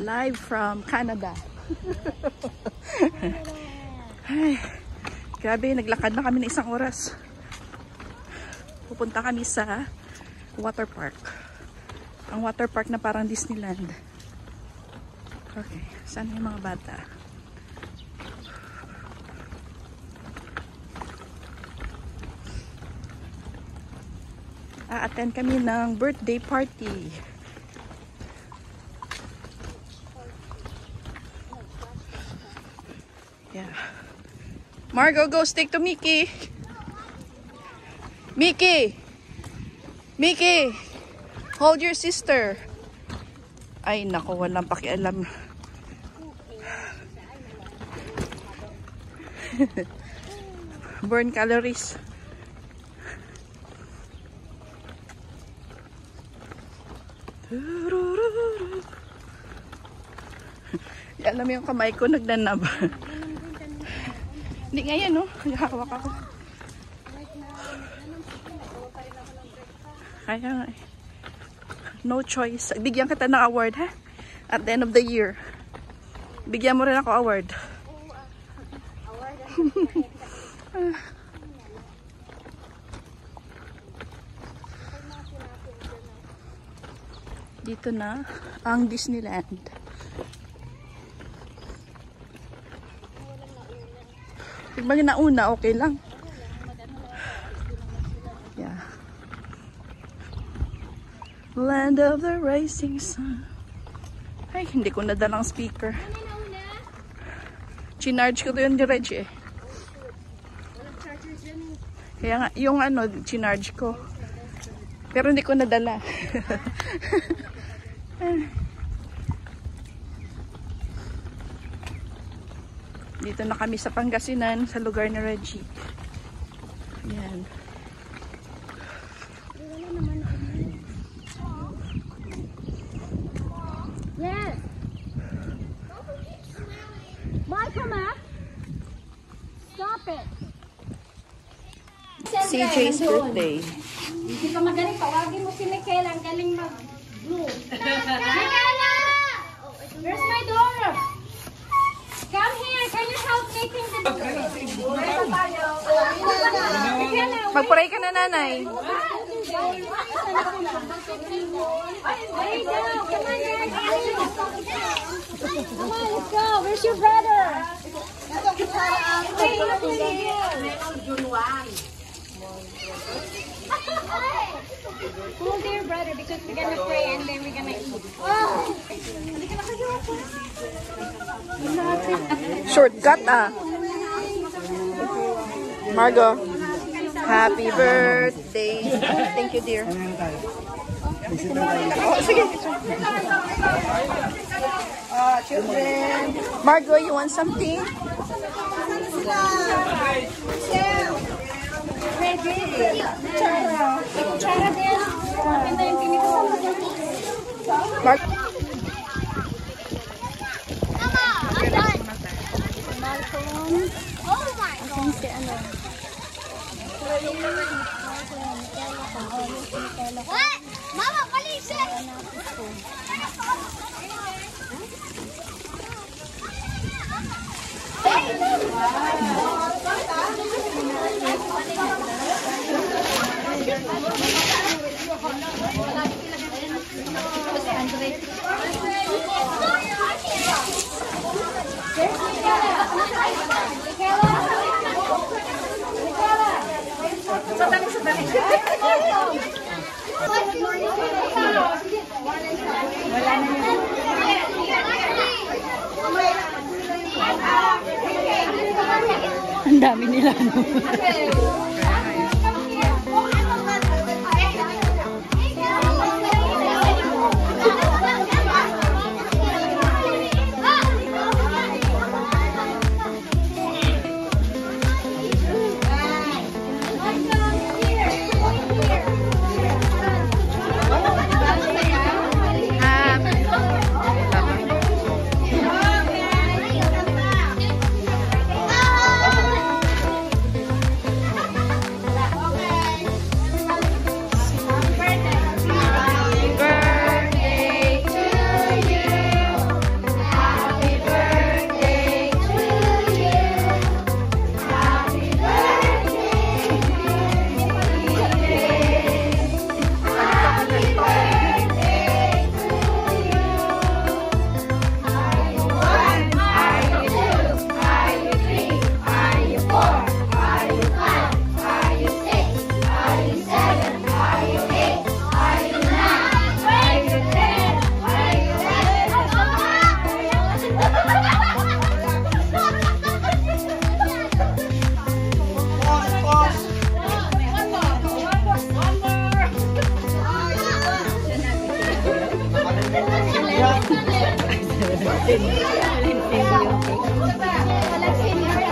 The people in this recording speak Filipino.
Live from Canada. Ay, grabe, naglakad na kami ng 1 oras. Pupunta kami sa water park. Ang water park na parang Disneyland. Okay, saan yung mga bata? A-attend kami ng birthday party. Yeah. Margo, go stick to Mickey. Mickey! Mickey! Hold your sister. Ay, nako, walang pakialam. Burn calories. Alam mo yung kamay ko nagnanab. Hindi ngayon, no? Naghahawak ako. Kaya no choice. Bigyan kita ng award, ha? At the end of the year. Bigyan mo rin ako award. Dito na ang Disneyland. Pag mag nauna, okay lang. Yeah. Land of the rising sun. Ay, hindi ko nadalang speaker. Chinarge ko to yun ni Reggie eh. Kaya nga, yung ano, chinarge ko. Pero hindi ko nadala. Dito na kami sa Pangasinan, sa lugar ni Reggie. Ayan. Yes. Mama, stop it. CJ's birthday. Hindi ka magaling, tawagin mo si Michaela, ang galing mag-blue. Michaela! Where's my daughter? Come here, can you help making the Magpray ka na, nanay. Come on, let's go. Where's your brother? Hold your brother because we're gonna pray and then we're gonna eat. Shortcut, ah. Margo. Happy birthday. Thank you, dear. Oh, sige. Children. Margo, you want something? Ready? Kutsara din. Ganda yung pinito. Margo. Oh my God. What? Mama, police! Ang dami nila, no? Walang senior.